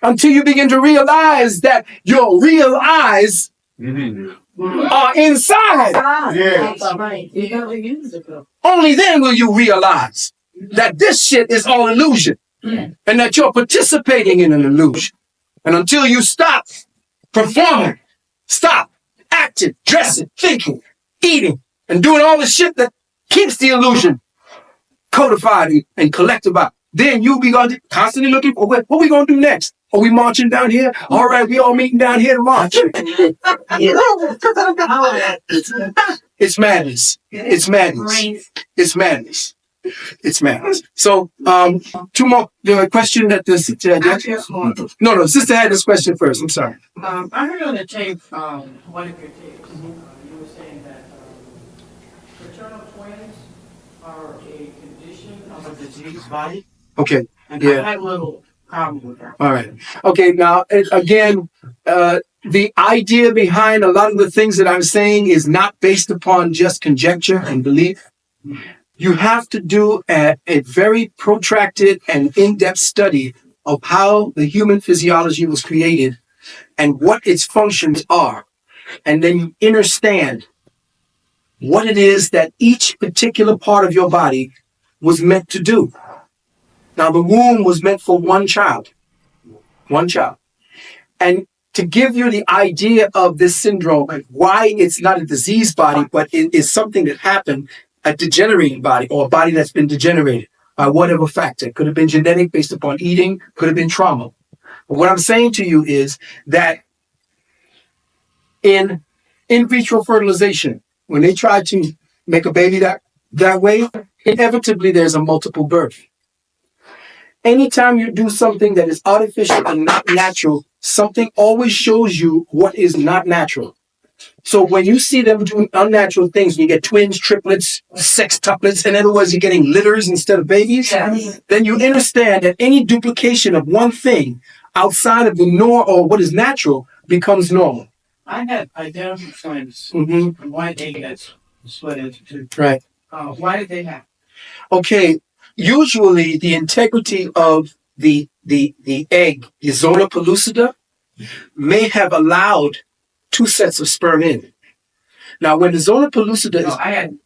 until you begin to realize that your real eyes are inside. Only then will you realize that this shit is all illusion and that you're participating in an illusion. And until you stop performing, stop acting, dressing, thinking, eating, and doing all the shit that keeps the illusion codified and collected by, then you'll be constantly looking for what we gonna do next. Are we marching down here? All right, we all meeting down here to march. It's madness. It's madness. It's madness. It's madness. So, two more. The question that the sister had. No, sister had this question first. I'm sorry. I heard on the tape, one of your tapes, you were saying that paternal twins are a condition of a diseased body. Okay. And I had a little problem with that. All right. Okay. Now, again, the idea behind a lot of the things that I'm saying is not based upon just conjecture and belief. You have to do a very protracted and in-depth study of how the human physiology was created and what its functions are. And then you understand what it is that each particular part of your body was meant to do. Now, the womb was meant for one child. And to give you the idea of this syndrome and why it's not a diseased body, but it is something that happened, a degenerated body or a body that's been degenerated by whatever factor. It could have been genetic based upon eating, could have been trauma. But what I'm saying to you is that in vitro fertilization, when they try to make a baby that way, inevitably there's a multiple birth. Anytime you do something that is artificial and not natural, something always shows you what is not natural. So when you see them doing unnatural things, you get twins, triplets, sextuplets, in other words, you're getting litters instead of babies, then you understand that any duplication of one thing outside of the norm or what is natural becomes normal. I had identical twins. One egg that's split into two. Right. Why did they happen? Okay. Usually the integrity of the egg, the zona pellucida, may have allowed two sets of sperm in. Now, when the zona pellucida is... I had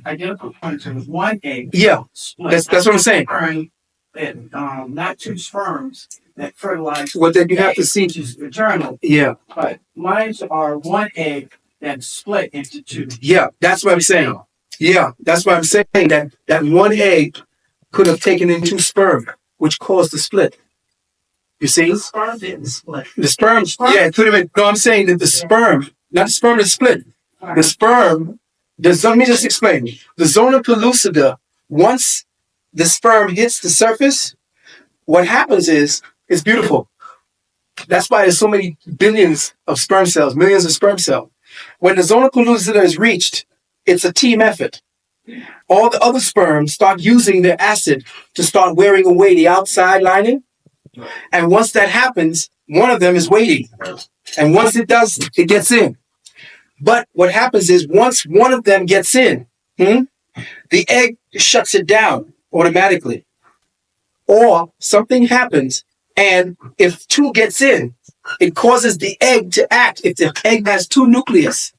identical twins. It was one egg. Yeah, that's what I'm saying. And, not two sperms that fertilize. Well, then you have to see... Which is paternal. Yeah. But mine are one egg that's split into two. Yeah, that's what I'm saying. Yeah, that's what I'm saying. That one egg could have taken in two sperm, which caused the split. You see? The sperm didn't split. The sperm, yeah, it could have been. No, I'm saying that the sperm, not the sperm that split. Right. The sperm, let me just explain. The zona pellucida, once the sperm hits the surface, what happens is, it's beautiful. That's why there's so many billions of sperm cells, millions of sperm cells. When the zona pellucida is reached, it's a team effort. All the other sperms start using their acid to start wearing away the outside lining. And once that happens, one of them is waiting. And once it does, it gets in. But what happens is once one of them gets in, the egg shuts it down automatically. Or something happens, and if two gets in, it causes the egg to act. If the egg has two nucleus,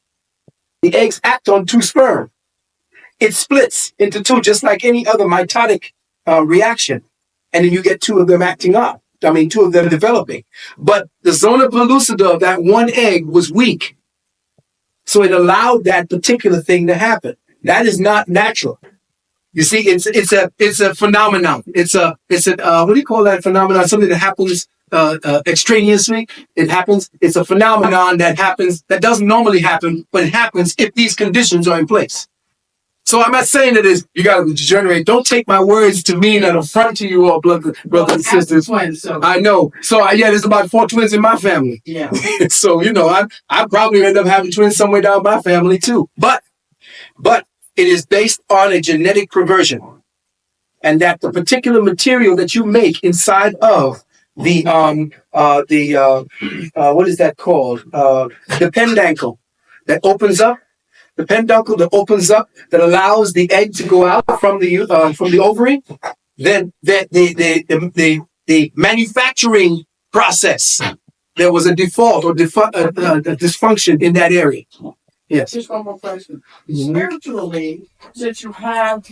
the eggs act on two sperm. It splits into two, just like any other mitotic reaction. And then you get two of them acting up. Two of them developing. But the zona pellucida of that one egg was weak. So it allowed that particular thing to happen. That is not natural. You see, it's a phenomenon. It's a what do you call that phenomenon? Something that happens extraneously. It happens. It's a phenomenon that happens, that doesn't normally happen, but it happens if these conditions are in place. So I'm not saying that you got to degenerate. Don't take my words to mean an affront to you all, brothers and sisters. Twins, so. I know. So there's about 4 twins in my family. Yeah. So I probably end up having twins somewhere down my family too. But it is based on a genetic perversion, and that the particular material that you make inside of the what is that called? The peduncle that opens up. The peduncle that opens up, that allows the egg to go out from the ovary, then the the manufacturing process. There was a default or dysfunction in that area. Yes. Just one more question. Spiritually, since you have,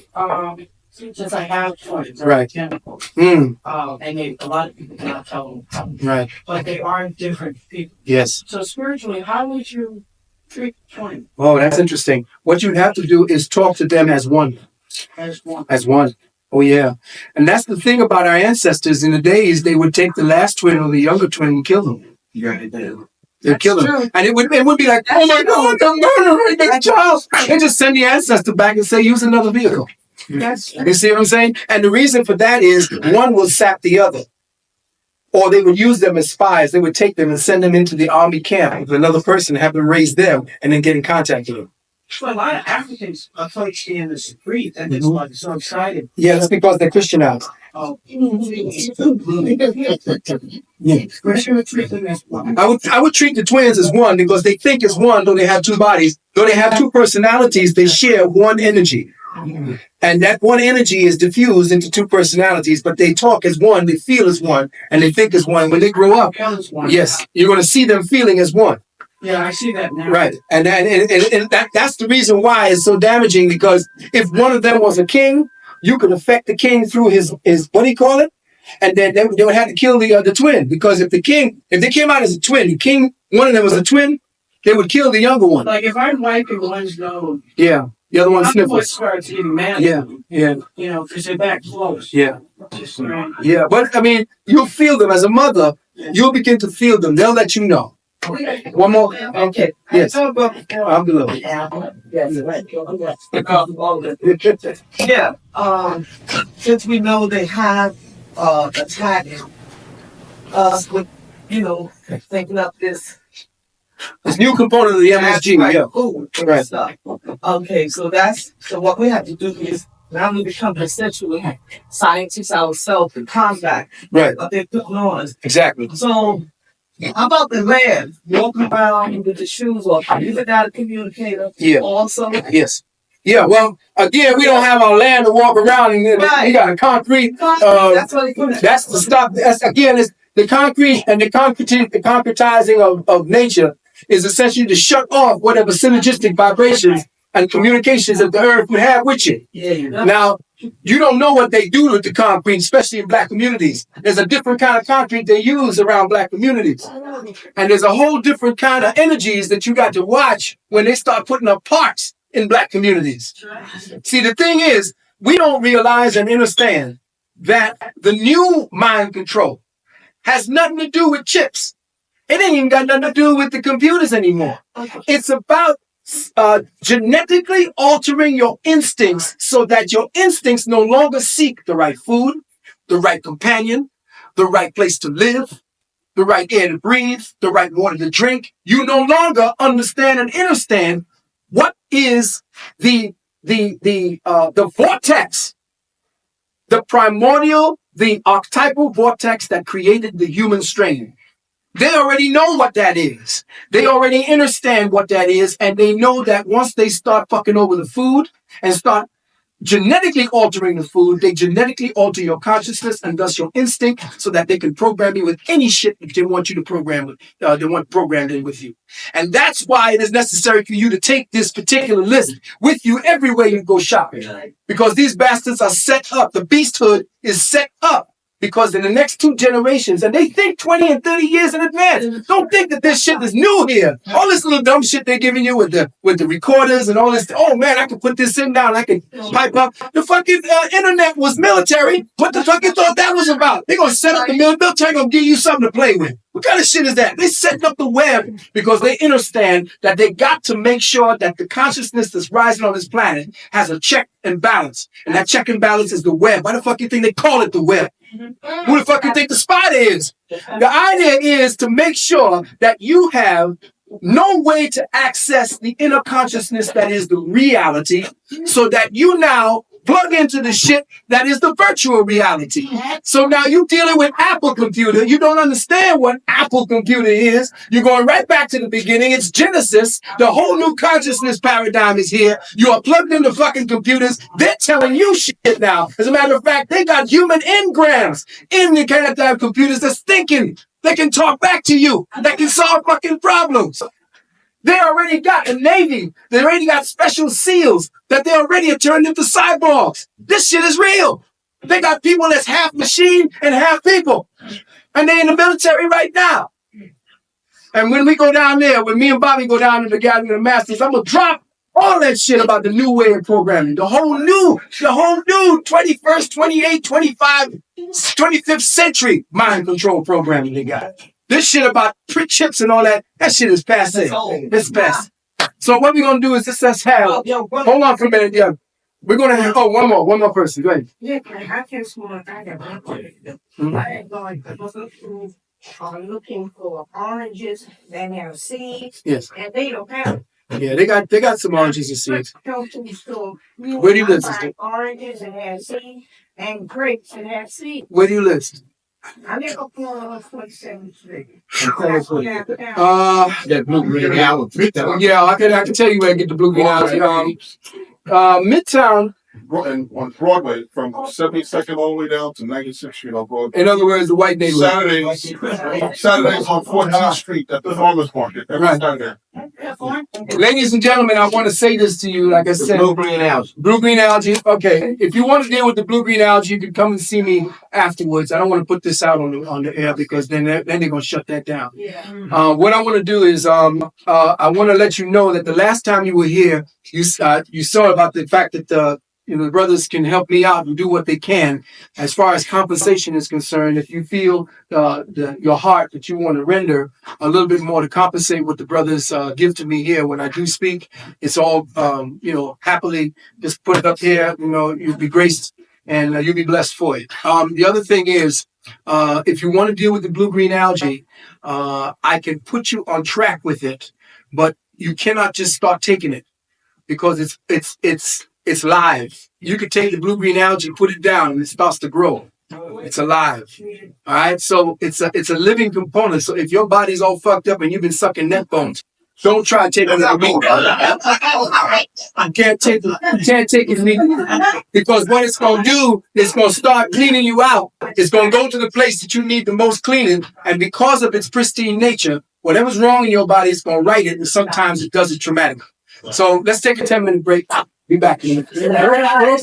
since I have twins, Right. chemicals, Mm. and a lot of people cannot tell them, Right. but they are different people. Yes. So spiritually, how would you treat twins Oh, that's interesting. What you'd have to do is talk to them as one. as one? As one. Oh, yeah. And that's the thing about our ancestors. In the days, they would take the last twin or the younger twin and kill them. Yeah, they did. They'd kill them. True. And it would be like, oh my God, they're murdering their child. They just send the ancestor back and say, use another vehicle. That's You see what I'm saying? And the reason for that is one will sap the other. Or they would use them as spies. They would take them and send them into the army camp with another person, have them raise them, and then get in contact with them. so a lot of Africans are touched in the street and it's like so excited. Yeah, that's because they're Christianized. Oh. Yeah. Where should we treat them as one? I would treat the twins as one because they think it's one, though they have two bodies. Though they have two personalities, they share one energy. And that one energy is diffused into two personalities, but they talk as one, they feel as one, and they think as one. When they grow up, yes, you're going to see them feeling as one. Yeah, I see that now. Right. And that's the reason why it's so damaging, because if one of them was a king, you could affect the king through his what do you call it? And then they would have to kill the twin, because if they came out as a twin, the king, one of them was a twin, they would kill the younger one. Like if I'm wiping one's nose, yeah, the other one I'm sniffles. starts getting mad. Yeah, yeah, you know, because they're that close. yeah, Just, yeah. But I mean, you'll feel them as a mother. You'll begin to feel them. They'll let you know. One more. Okay. Yes. I'm the Yeah. Since we know they have attacked us with, thinking up this new component of the MSG. right, Yeah. food and Right. stuff. Okay, so what we have to do is now we become essentially scientists ourselves to combat Right. what they're putting on us. Exactly. So how about the land? Walking around with the shoes off. Isn't that a communicator? Yeah. Also? Yes. Yeah. Well, again, we don't have our land to walk around, and we got a concrete. That's what they put it. That's the stuff. That's again, it's the concrete and the concretizing of nature is essentially to shut off whatever synergistic vibrations and communications that the earth would have with you. Yeah. Now, you don't know what they do with the concrete, especially in black communities. There's a different kind of concrete they use around black communities. And there's a whole different kind of energies that you got to watch when they start putting up parks in black communities. See, the thing is, we don't realize and understand that the new mind control has nothing to do with chips. It ain't even got nothing to do with the computers anymore. It's about genetically altering your instincts so that your instincts no longer seek the right food, the right companion, the right place to live, the right air to breathe, the right water to drink. You no longer understand and understand what is the vortex, the primordial, the archetypal vortex that created the human strain. They already know what that is. They already understand what that is, and they know that once they start fucking over the food and start genetically altering the food, they genetically alter your consciousness and thus your instinct so that they can program you with any shit that they want you to program with. They want programmed in with you. And that's why it is necessary for you to take this particular list with you everywhere you go shopping. Because these bastards are set up. The beasthood is set up. Because in the next 2 generations, and they think 20 and 30 years in advance. Don't think that this shit is new here. All this little dumb shit they're giving you with the recorders and all this. Oh man, I can put this in now and I can pipe up. The fucking internet was military. What the fuck you thought that was about? They're gonna set up the military, gonna give you something to play with. What kind of shit is that? They setting up the web because they understand that they got to make sure that the consciousness that's rising on this planet has a check and balance. And that check and balance is the web. Why the fuck you think they call it the web? Who the fuck you think the spider is? The idea is to make sure that you have no way to access the inner consciousness that is the reality, so that you now plug into the shit that is the virtual reality. So now you're dealing with Apple computer. You don't understand what Apple computer is. You're going right back to the beginning. It's Genesis. The whole new consciousness paradigm is here. You are plugged into fucking computers. They're telling you shit now. As a matter of fact, they got human engrams in the goddamn computers that's thinking. They can talk back to you. They can solve fucking problems. They already got a Navy. They already got special SEALs that they already have turned into cyborgs. This shit is real. They got people that's half machine and half people. And they're in the military right now. And when we go down there, when me and Bobby go down to the Gathering of the Masters, I'm going to drop all that shit about the new way of programming. The whole new 21st, 28th, 25, 25th century mind control programming they got. This shit about chips and all that shit is passe. It's past. So what we're going to do is just let's have, hold on for a minute, yeah. We're going to have, one more person. Go ahead. Yeah, I just want to, I got one question. I are looking for oranges that have seeds. Yes. And they don't have. Yeah, they got some oranges and seeds. Go to the store. Where do you live, sister? Oranges that have seeds and grapes that have seeds. Where do you live? I live up on 47th Street. That blue green Midtown. Yeah, I can tell you where I get the blue green algae. Midtown. And on Broadway, from 72nd all the way down to 96th Street on Broadway. In other words, the white neighborhood. Saturdays on 14th Street at the farmers market. Every Saturday. Ladies and gentlemen, I want to say this to you. Like I said, Blue-green algae. Blue-green algae. Okay, if you want to deal with the blue-green algae, you can come and see me afterwards. I don't want to put this out on the air because then they're going to shut that down. Yeah. What I want to do is I want to let you know that the last time you were here, you saw about the fact that the brothers can help me out and do what they can as far as compensation is concerned. If you feel your heart that you want to render a little bit more to compensate what the brothers give to me here when I do speak, it's all, happily just put it up here. You'll be graced and you'll be blessed for it. The other thing is, if you want to deal with the blue-green algae, I can put you on track with it, but you cannot just start taking it because it's live. You could take the blue-green algae, put it down, and it starts to grow. It's alive. All right? So it's a living component. So if your body's all fucked up and you've been sucking neck bones, don't try taking it. You can't take it because what it's going to do, it's going to start cleaning you out. It's going to go to the place that you need the most cleaning. And because of its pristine nature, whatever's wrong in your body, it's going to right it. And sometimes it does it traumatically. So let's take a 10-minute break. Be back in a minute.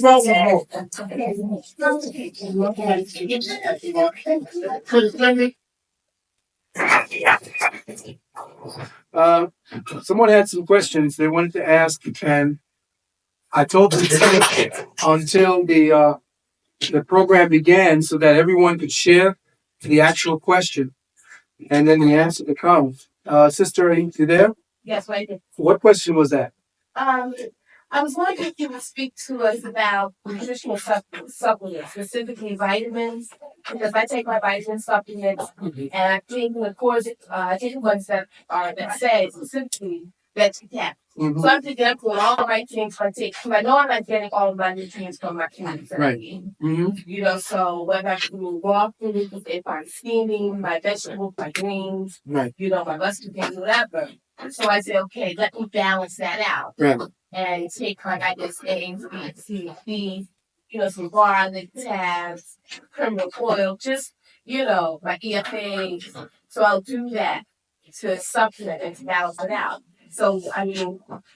Someone had some questions they wanted to ask, and I told them until the program began so that everyone could share the actual question and then the answer to come. Sister, are you there? Yes, right there. What question was that? I was wondering if you would speak to us about nutritional supplements, specifically vitamins, because I take my vitamin supplements and I think, of course, I take ones that say specifically that you can. Mm-hmm. So I'm thinking I'm doing all the right things I take. Because I know I'm not getting all of my nutrients from my plants. Right. Mm-hmm. So whether I do raw food, if I'm steaming, my vegetables, my greens, right. My mustard greens, whatever. So I said, okay, let me balance that out. Right. And take I guess A, B, C, D, some garlic tabs, criminal oil, just, my EFAs. So I'll do that to supplement and to balance it out. So,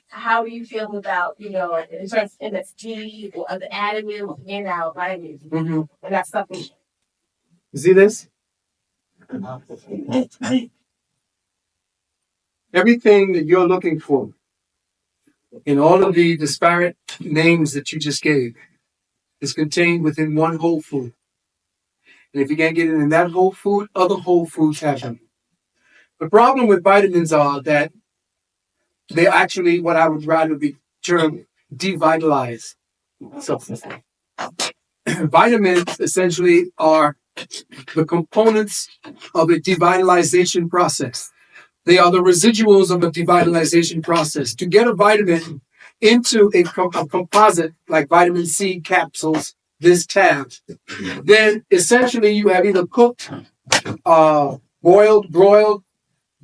how do you feel about, in terms of MSG or other additives in our vitamins? Mm-hmm. And that's something. You see this? Everything that you're looking for in all of the disparate names that you just gave is contained within one whole food. And if you can't get it in that whole food, other whole foods have them. The problem with vitamins are that they're actually what I would rather be termed devitalized substances. Vitamins essentially are the components of a devitalization process. They are the residuals of a devitalization process. To get a vitamin, into a composite like vitamin C capsules, this tab, then essentially you have either cooked, boiled, broiled,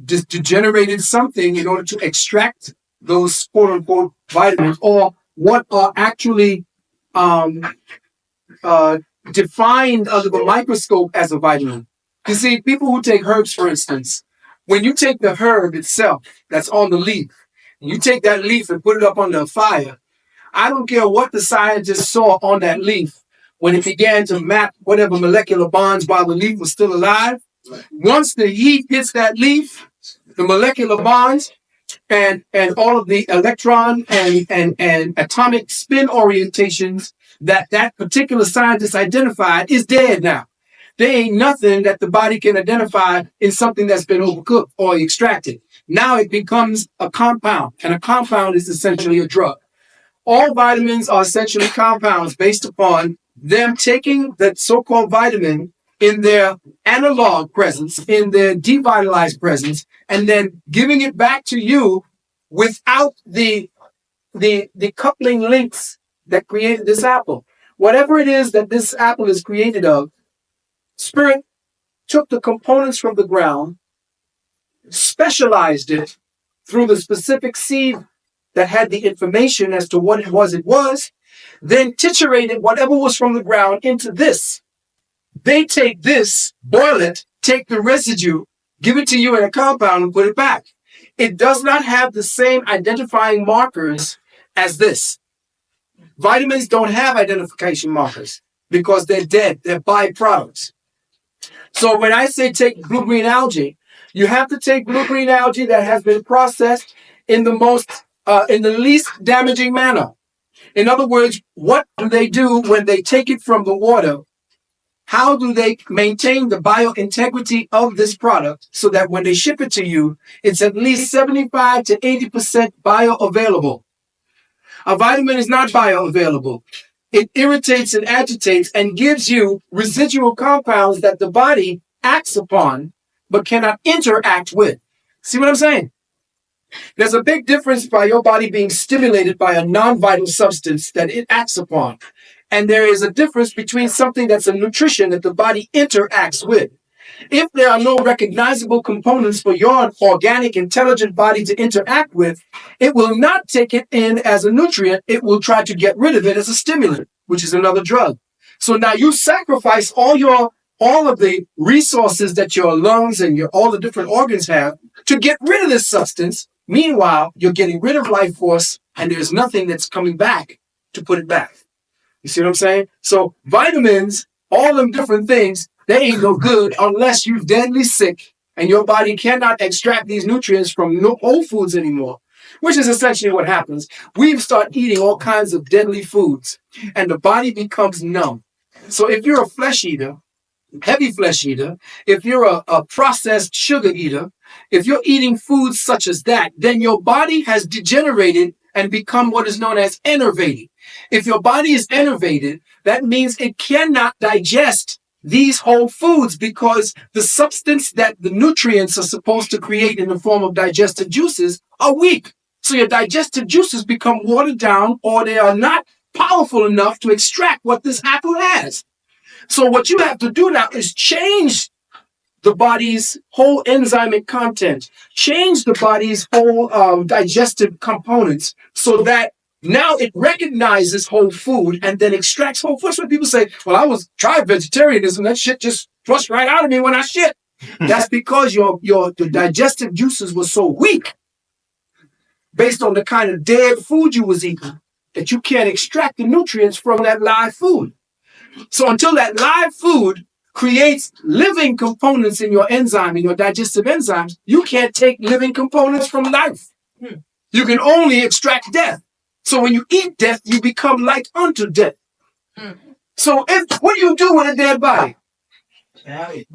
just degenerated something in order to extract those quote unquote vitamins, or what are actually um, defined under the microscope as a vitamin. You see, people who take herbs, for instance, when you take the herb itself that's on the leaf, you take that leaf and put it up under a fire. I don't care what the scientists saw on that leaf when it began to map whatever molecular bonds while the leaf was still alive. Once the heat hits that leaf, the molecular bonds and all of the electron and atomic spin orientations that particular scientist identified is dead now. There ain't nothing that the body can identify in something that's been overcooked or extracted. Now it becomes a compound, and a compound is essentially a drug. All vitamins are essentially compounds based upon them taking the so-called vitamin in their analog presence, in their devitalized presence, and then giving it back to you without the coupling links that created this apple. Whatever it is that this apple is created of, Spirit took the components from the ground, specialized it through the specific seed that had the information as to what it was, then titurated whatever was from the ground into this. They take this, boil it, take the residue, give it to you in a compound and put it back. It does not have the same identifying markers as this. Vitamins don't have identification markers because they're dead. They're byproducts. So when I say take blue-green algae, you have to take blue-green algae that has been processed in the least damaging manner. In other words, what do they do when they take it from the water? How do they maintain the biointegrity of this product so that when they ship it to you, it's at least 75 to 80% bioavailable? A vitamin is not bioavailable. It irritates and agitates and gives you residual compounds that the body acts upon but cannot interact with. See what I'm saying? There's a big difference by your body being stimulated by a non-vital substance that it acts upon. And there is a difference between something that's a nutrition that the body interacts with. If there are no recognizable components for your organic, intelligent body to interact with, it will not take it in as a nutrient. It will try to get rid of it as a stimulant, which is another drug. So now you sacrifice all of the resources that your lungs and all the different organs have to get rid of this substance. Meanwhile, you're getting rid of life force, and there's nothing that's coming back to put it back. You see what I'm saying? So vitamins, all them different things, they ain't no good unless you're deadly sick and your body cannot extract these nutrients from no whole foods anymore, which is essentially what happens. We start eating all kinds of deadly foods and the body becomes numb. So if you're a flesh eater, heavy flesh eater, if you're a processed sugar eater, if you're eating foods such as that, then your body has degenerated and become what is known as enervated. If your body is enervated, that means it cannot digest these whole foods because the substance that the nutrients are supposed to create in the form of digestive juices are weak. So your digestive juices become watered down, or they are not powerful enough to extract what this apple has. So what you have to do now is change the body's whole enzymic content, change the body's whole digestive components so that now it recognizes whole food and then extracts whole food. That's what people say, well, I tried vegetarianism, that shit just flushed right out of me when I shit. That's because the digestive juices were so weak based on the kind of dead food you was eating that you can't extract the nutrients from that live food. So until that live food creates living components in your enzyme, in your digestive enzymes, you can't take living components from life. You can only extract death. So when you eat death, you become like unto death. So what do you do with a dead body?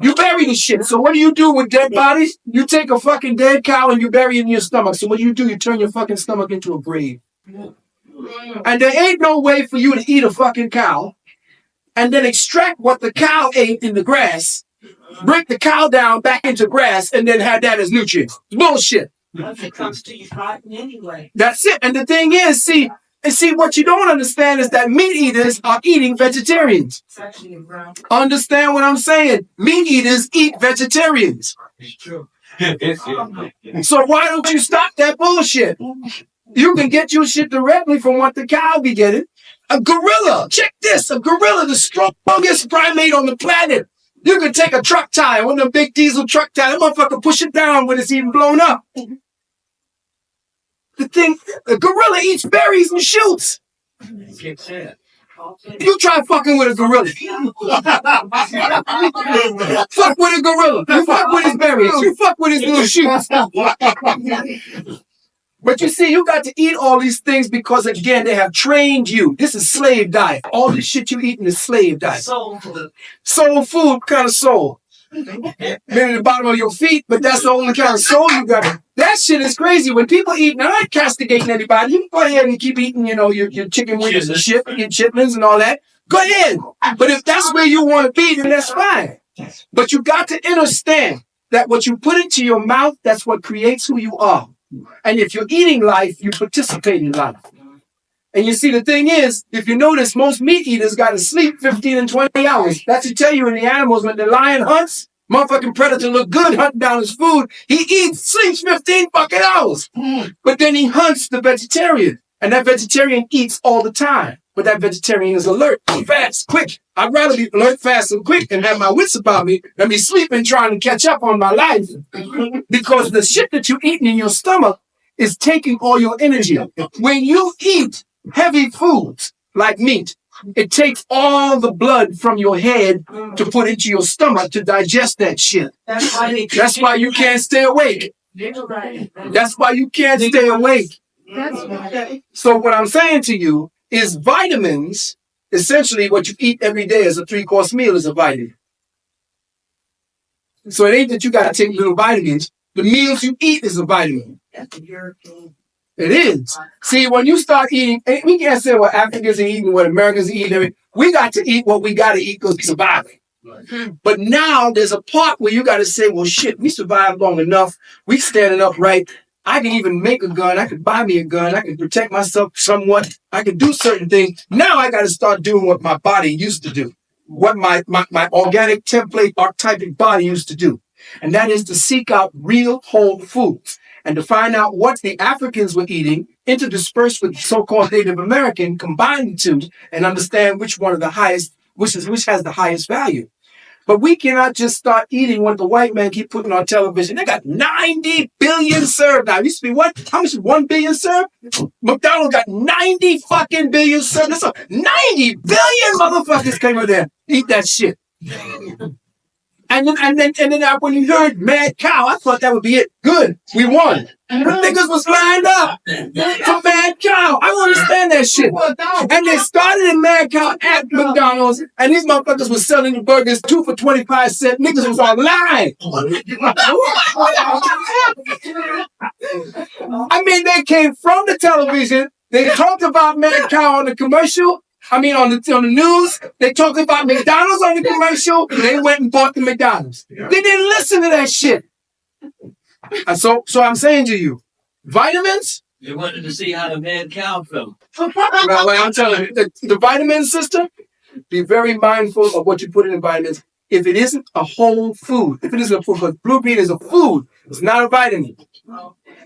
You bury the shit. So what do you do with dead bodies? You take a fucking dead cow and you bury it in your stomach. So what do? You turn your fucking stomach into a grave. And there ain't no way for you to eat a fucking cow and then extract what the cow ate in the grass, break the cow down back into grass, and then have that as nutrients. Bullshit. Once it comes to your cotton anyway. That's it. And the thing is, see, And see, what you don't understand is that meat eaters are eating vegetarians. Understand what I'm saying? Meat eaters eat vegetarians. So why don't you stop that bullshit? You can get your shit directly from what the cow be getting. A gorilla, check this, a gorilla, the strongest primate on the planet. You can take a truck tire, one of the big diesel truck tires, that motherfucker push it down when it's even blown up. The thing, a gorilla eats berries and shoots. You try fucking with a gorilla. Fuck with a gorilla. You fuck with his berries. You fuck with his little shoots. But you see, you got to eat all these things because, again, they have trained you. This is slave diet. All this shit you eating is slave diet. Soul food. Soul food, what kind of soul? Maybe the bottom of your feet, but that's the only kind of soul you got. That shit is crazy. When people eat, now I'm not castigating anybody. You can go ahead and keep eating, you know, your chicken wings and shit, your chitlins and all that. Go ahead. But if that's where you want to be, then that's fine. But you got to understand that what you put into your mouth, that's what creates who you are. And if you're eating life, you participate in life. And you see, the thing is, if you notice, most meat eaters got to sleep 15 and 20 hours. That should tell you in the animals, when the lion hunts, motherfucking predator look good hunting down his food. He sleeps 15 fucking hours. But then he hunts the vegetarian. And that vegetarian eats all the time. But that vegetarian is alert, fast, quick. I'd rather be alert, fast, and quick and have my wits about me than be sleeping trying to catch up on my life. Because the shit that you're eating in your stomach is taking all your energy. When you eat heavy foods like meat, it takes all the blood from your head to put into your stomach to digest that shit. That's why you can't stay awake. That's why you can't stay awake. So what I'm saying to you is vitamins, essentially what you eat every day as a 3-course meal is a vitamin. So it ain't that you got to take little vitamins. The meals you eat is a vitamin. It is. See, when you start eating, we can't say what Africans are eating, what Americans are eating. We got to eat what we got to eat because we surviving. But now there's a part where you got to say, well, shit, we survived long enough. We standing up right. I can even make a gun. I could buy me a gun. I can protect myself somewhat. I can do certain things. Now I got to start doing what my body used to do. What my organic template archetypic body used to do. And that is to seek out real whole foods and to find out what the Africans were eating, interdispersed with so-called Native American, combine the two and understand which one of the highest, which has the highest value. But we cannot just start eating what the white man keep putting on television. They got 90 billion served now. It used to be what? How much is 1 billion served? McDonald's got 90 fucking billion served. That's 90 billion motherfuckers came in there. Eat that shit. And then when you heard Mad Cow, I thought that would be it. Good. We won. The niggas was lined up for Mad Cow. I don't understand that shit. And they started in Mad Cow at McDonald's, and these motherfuckers was selling the burgers 2 for 25 cents. Niggas was online. I mean, they came from the television. They talked about Mad Cow on the commercial. I mean, on the news, they talked about McDonald's on the commercial. They went and bought the McDonald's. They didn't listen to that shit. And so I'm saying to you, vitamins. They wanted to see how the Mad Cow felt. Well, I'm telling you, the vitamin system. Be very mindful of what you put in the vitamins. If it isn't a whole food, if it isn't a food, because blue bean is a food, it's not a vitamin.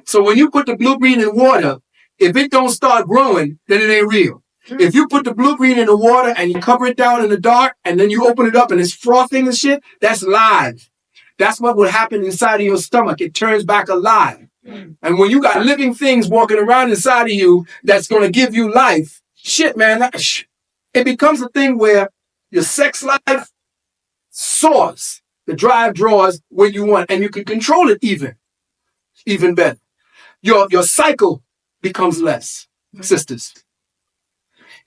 So when you put the blue bean in water, if it don't start growing, then it ain't real. If you put the blue bean in the water and you cover it down in the dark and then you open it up and it's frothing and shit, that's live. That's what will happen inside of your stomach. It turns back alive. And when you got living things walking around inside of you that's going to give you life, shit, man, it becomes a thing where your sex life soars. The drive draws when you want, and you can control it even better. Your cycle becomes less, sisters.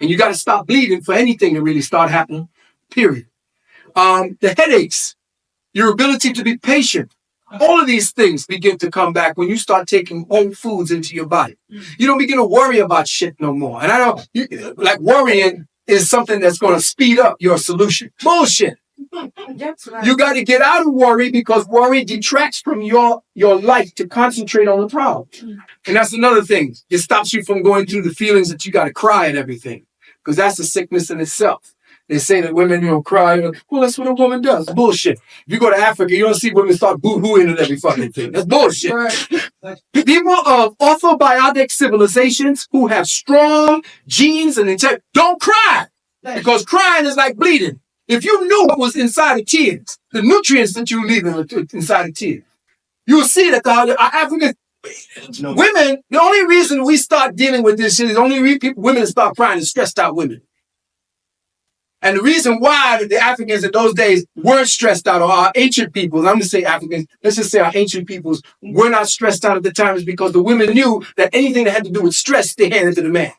And you got to stop bleeding for anything to really start happening, period. The headaches, your ability to be patient, all of these things begin to come back when you start taking whole foods into your body. You don't begin to worry about shit no more. And I know, like worrying is something that's going to speed up your solution. Bullshit. That's right. You got to get out of worry because worry detracts from your life to concentrate on the problem. And that's another thing. It stops you from going through the feelings that you got to cry at everything because that's a sickness in itself. They say that women don't cry. Well, that's what a woman does. Bullshit. If you go to Africa, you don't see women start boo-hooing at every fucking thing. That's bullshit. People of orthobiotic civilizations who have strong genes and integrity don't cry because crying is like bleeding. If you knew what was inside of tears, the nutrients that you leave inside of tears, you will see that the African women, the only reason we start dealing with this shit is the only reason women start crying is stressed out women. And the reason why the Africans in those days weren't stressed out, or our ancient peoples, I'm going to say Africans, let's just say our ancient peoples were not stressed out at the time is because the women knew that anything that had to do with stress, they handed to the man.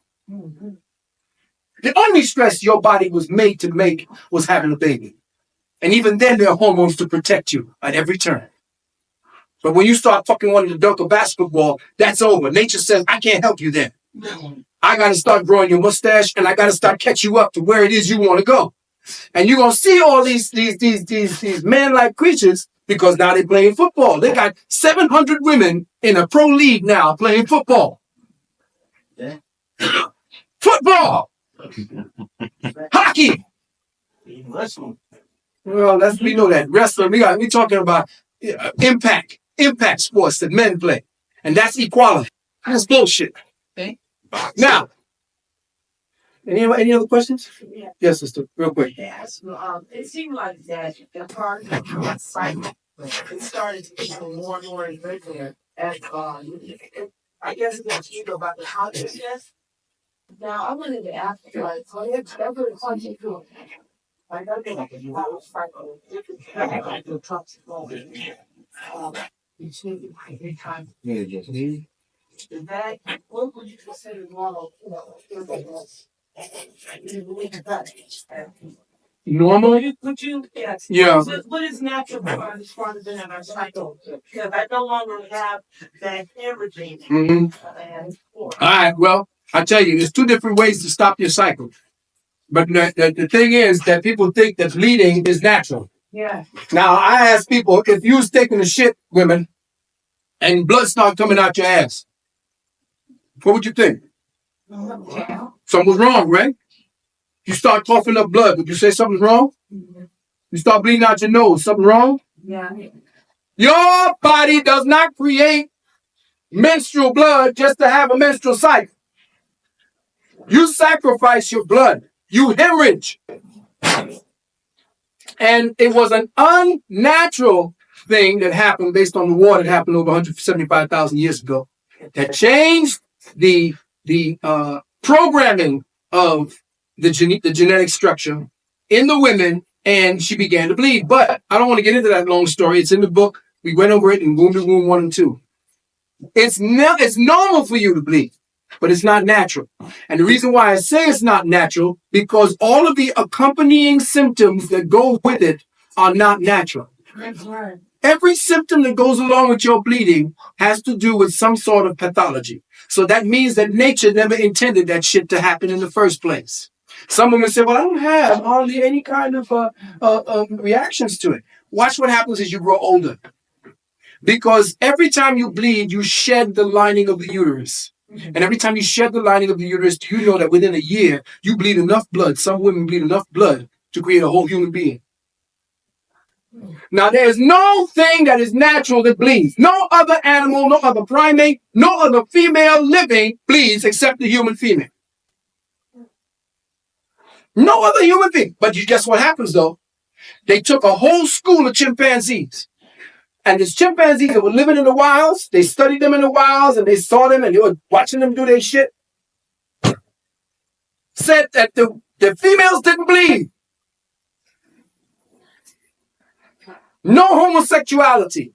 The only stress your body was made to make was having a baby. And even then, there are hormones to protect you at every turn. But when you start fucking wanting to dunk a basketball, that's over. Nature says, I can't help you then. I got to start growing your mustache and I got to start catch you up to where it is you want to go. And you're going to see all these man-like creatures because now they're playing football. They got 700 women in a pro league now playing football. Yeah. Football. Hockey. Wrestling. Well, we know that. Wrestling, we talking about impact sports that men play. And that's equality. That's bullshit. Okay. Now, any other questions? Yeah. Yes, sister, real quick. Yes. It seemed like that the part of the cycle, it started to become more and more irregular as I guess it's either about the consciousness. Now I wanted to ask you, like, so it's ever something to like I think like you have a cycle, different like the toxic you see every time. Yeah, just is that what would you consider normal? Normally? Would you, yes. Yeah. What is natural as far as in our cycle? Because I no longer have that hemorrhaging. All right, well, I tell you, there's two different ways to stop your cycle. But the thing is that people think that bleeding is natural. Yeah. Now, I ask people, if you was taking a shit, women, and blood started coming out your ass, what would you think? Yeah. Something was wrong, right? You start coughing up blood, would you say something's wrong? You start bleeding out your nose, something wrong? Yeah. Your body does not create menstrual blood just to have a menstrual cycle. You sacrifice your blood. You hemorrhage. And it was an unnatural thing that happened based on the war that happened over 175,000 years ago that changed the programming of the genetic structure in the women, and she began to bleed. But I don't want to get into that long story. It's in the book. We went over it in Wounded Womb 1 and 2. It's normal for you to bleed, but it's not natural. And the reason why I say it's not natural, because all of the accompanying symptoms that go with it are not natural. That's right. Every symptom that goes along with your bleeding has to do with some sort of pathology. So that means that nature never intended that shit to happen in the first place. Some women say, well, I don't have hardly any kind of reactions to it. Watch what happens as you grow older. Because every time you bleed, you shed the lining of the uterus. And every time you shed the lining of the uterus, do you know that within a year, you bleed enough blood, some women bleed enough blood to create a whole human being. Now, there is no thing that is natural that bleeds. No other animal, no other primate, no other female living bleeds except the human female. No other human being. But you guess what happens, though? They took a whole school of chimpanzees. And these chimpanzees that were living in the wilds, they studied them in the wilds and they saw them and they were watching them do their shit. Said that the females didn't bleed. No homosexuality.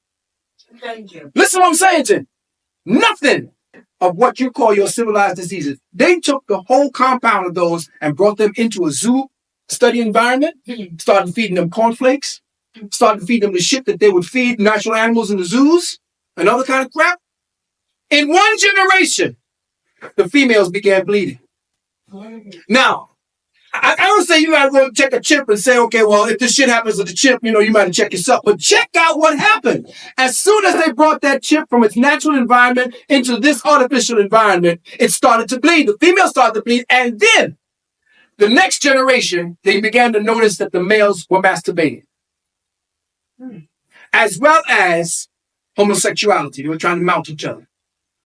Thank you. Listen what I'm saying to you. Nothing of what you call your civilized diseases. They took the whole compound of those and brought them into a zoo study environment, started feeding them cornflakes, started feeding them the shit that they would feed natural animals in the zoos and other kind of crap. In one generation, the females began bleeding. Now, I don't say you gotta go check a chimp and say, okay, well, if this shit happens with the chimp, you know, you might check yourself. But check out what happened. As soon as they brought that chimp from its natural environment into this artificial environment, it started to bleed. The female started to bleed, and then the next generation, they began to notice that the males were masturbating, as well as homosexuality. They were trying to mount each other.